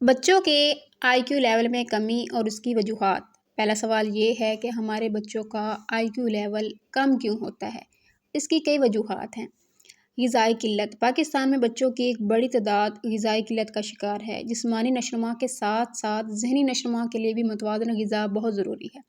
بچوں کے آئی Q level میں کمی اور اس کی وجوہات۔ پہلا سوال یہ ہے کہ ہمارے بچوں کا آئی کیو لیول کم کیوں ہوتا ہے؟ اس کی کئی وجوہات ہیں۔ غذائی قلت۔ پاکستان میں بچوں کی ایک بڑی تعداد غذائی قلت کا شکار ہے۔ جسمانی نشوونما کے ساتھ ساتھ ذہنی نشوونما کے لیے بھی متوازن غذا بہت ضروری ہے۔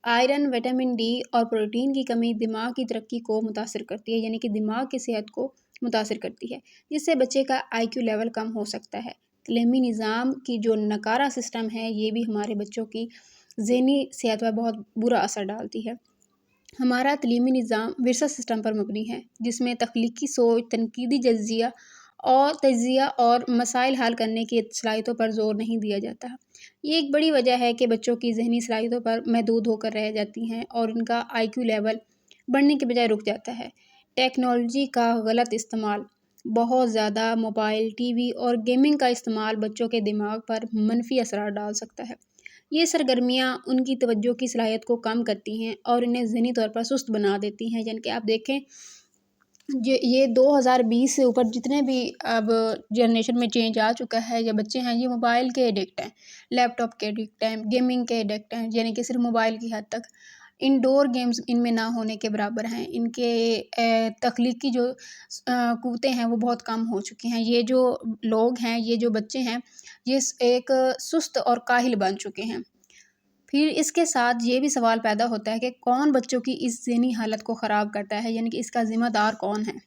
آئرن، وٹامن ڈی اور پروٹین کی کمی دماغ کی ترقی کو متاثر کرتی ہے، یعنی کہ دماغ کی صحت کو متاثر کرتی ہے، جس سے بچے کا آئی کیو لیول کم ہو سکتا ہے۔ تعلیمی نظام کی جو ناکارہ سسٹم ہے، یہ بھی ہمارے بچوں کی ذہنی صحت پر بہت برا اثر ڈالتی ہے۔ ہمارا تعلیمی نظام ورثہ سسٹم پر مبنی ہے، جس میں تخلیقی سوچ، تنقیدی تجزیہ اور مسائل حل کرنے کی صلاحیتوں پر زور نہیں دیا جاتا۔ یہ ایک بڑی وجہ ہے کہ بچوں کی ذہنی صلاحیتوں پر محدود ہو کر رہ جاتی ہیں اور ان کا آئی کیو لیول بڑھنے کے بجائے رک جاتا ہے۔ ٹیکنالوجی کا غلط استعمال۔ بہت زیادہ موبائل، ٹی وی اور گیمنگ کا استعمال بچوں کے دماغ پر منفی اثرات ڈال سکتا ہے۔ یہ سرگرمیاں ان کی توجہ کی صلاحیت کو کم کرتی ہیں اور انہیں ذہنی طور پر سست بنا دیتی ہیں۔ یعنی کہ آپ دیکھیں، یہ 2020 سے اوپر جتنے بھی اب جنریشن میں چینج آ چکا ہے، یا بچے ہیں، یہ موبائل کے ایڈکٹ ہیں، لیپ ٹاپ کے ایڈکٹ ہیں، گیمنگ کے ایڈکٹ ہیں، یعنی کہ صرف موبائل کی حد تک۔ انڈور گیمز ان میں نہ ہونے کے برابر ہیں۔ ان کے تخلیقی جو قوتیں ہیں وہ بہت کم ہو چکی ہیں۔ یہ جو لوگ ہیں، یہ جو بچے ہیں، یہ ایک سست اور کاہل بن چکے ہیں۔ پھر اس کے ساتھ یہ بھی سوال پیدا ہوتا ہے کہ کون بچوں کی اس ذہنی حالت کو خراب کرتا ہے، یعنی کہ اس کا ذمہ دار کون ہے؟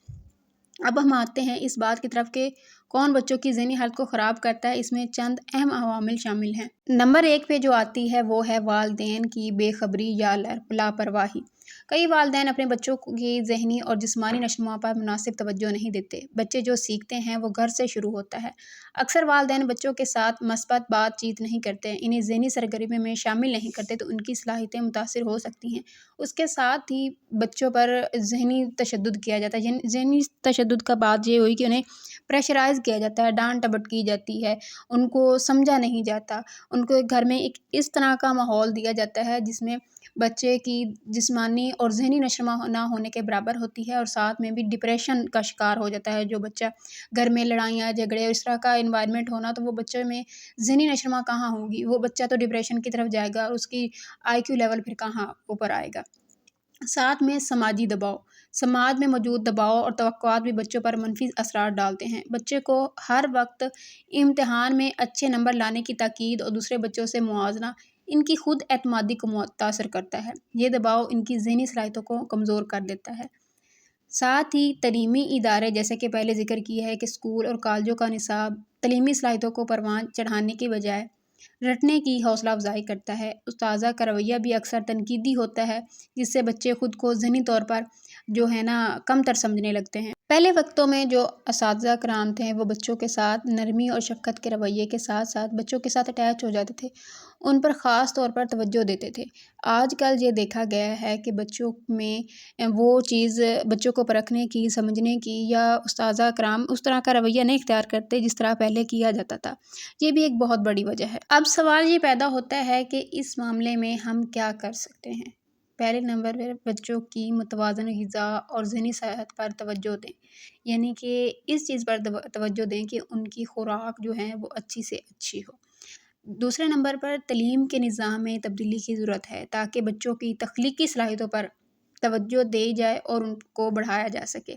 اب ہم آتے ہیں اس بات کی طرف کہ کون بچوں کی ذہنی حالت کو خراب کرتا ہے۔ اس میں چند اہم عوامل شامل ہیں۔ نمبر 1 پہ جو آتی ہے وہ ہے والدین کی بے خبری یا لاپرواہی۔ کئی والدین اپنے بچوں کی ذہنی اور جسمانی نشوونما پر مناسب توجہ نہیں دیتے۔ بچے جو سیکھتے ہیں وہ گھر سے شروع ہوتا ہے۔ اکثر والدین بچوں کے ساتھ مثبت بات چیت نہیں کرتے، انہیں ذہنی سرگرمی میں شامل نہیں کرتے تو ان کی صلاحیتیں متاثر ہو سکتی ہیں۔ اس کے ساتھ ہی بچوں پر ذہنی تشدد کیا جاتا ہے۔ ذہنی تشدد کا بات یہ ہوئی کہ انہیں پریشرائز کیا جاتا ہے، ڈانٹ ڈپٹ کی جاتی ہے، ان کو سمجھا نہیں جاتا، ان کو گھر میں ایک اس طرح کا ماحول دیا جاتا ہے جس میں بچے کی جسمانی اور ذہنی نشوونما نہ ہونے کے برابر ہوتی ہے، اور ساتھ میں بھی ڈپریشن کا شکار ہو جاتا ہے۔ جو بچہ گھر میں لڑائیاں جھگڑے اور اس طرح کا انوائرمنٹ ہونا، تو وہ بچے میں ذہنی نشوونما کہاں ہوگی؟ وہ بچہ تو ڈپریشن کی طرف جائے گا اور اس کی آئی کیو لیول پھر کہاں اوپر آئے گا۔ ساتھ میں سماجی دباؤ۔ سماج میں موجود دباؤ اور توقعات بھی بچوں پر منفی اثرات ڈالتے ہیں۔ بچے کو ہر وقت امتحان میں اچھے نمبر لانے کی تاکید اور دوسرے بچوں سے موازنہ ان کی خود اعتمادی کو متاثر کرتا ہے۔ یہ دباؤ ان کی ذہنی صلاحیتوں کو کمزور کر دیتا ہے۔ ساتھ ہی تعلیمی ادارے، جیسے کہ پہلے ذکر کیا ہے کہ اسکول اور کالجوں کا نصاب تعلیمی صلاحیتوں کو پروان چڑھانے کی بجائے رٹنے کی حوصلہ افزائی کرتا ہے۔ استاذہ کا رویہ بھی اکثر تنقیدی ہوتا ہے، جس سے بچے خود کو ذہنی طور پر کم تر سمجھنے لگتے ہیں۔ پہلے وقتوں میں جو اساتذہ کرام تھے وہ بچوں کے ساتھ نرمی اور شفقت کے رویے کے ساتھ ساتھ بچوں کے ساتھ اٹیچ ہو جاتے تھے، ان پر خاص طور پر توجہ دیتے تھے۔ آج کل یہ دیکھا گیا ہے کہ بچوں میں وہ چیز بچوں کو پرکھنے کی، سمجھنے کی، یا اساتذہ کرام اس طرح کا رویہ نہیں اختیار کرتے جس طرح پہلے کیا جاتا تھا۔ یہ بھی ایک بہت بڑی وجہ ہے۔ اب سوال یہ پیدا ہوتا ہے کہ اس معاملے میں ہم کیا کر سکتے ہیں؟ پہلے نمبر پر بچوں کی متوازن غذا اور ذہنی صحت پر توجہ دیں، یعنی کہ اس چیز پر توجہ دیں کہ ان کی خوراک جو ہے وہ اچھی سے اچھی ہو۔ دوسرے نمبر پر تعلیم کے نظام میں تبدیلی کی ضرورت ہے تاکہ بچوں کی تخلیقی صلاحیتوں پر توجہ دی جائے اور ان کو بڑھایا جا سکے۔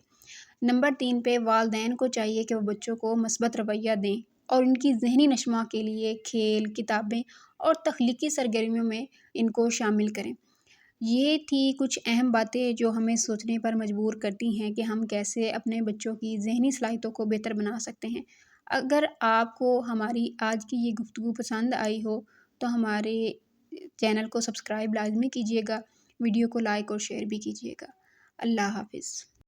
نمبر 3 پہ والدین کو چاہیے کہ وہ بچوں کو مثبت رویہ دیں اور ان کی ذہنی نشوونما کے لیے کھیل، کتابیں اور تخلیقی سرگرمیوں میں ان کو شامل کریں۔ یہ تھی کچھ اہم باتیں جو ہمیں سوچنے پر مجبور کرتی ہیں کہ ہم کیسے اپنے بچوں کی ذہنی صلاحیتوں کو بہتر بنا سکتے ہیں۔ اگر آپ کو ہماری آج کی یہ گفتگو پسند آئی ہو تو ہمارے چینل کو سبسکرائب لازمی کیجیے گا، ویڈیو کو لائک اور شیئر بھی کیجیے گا۔ اللہ حافظ۔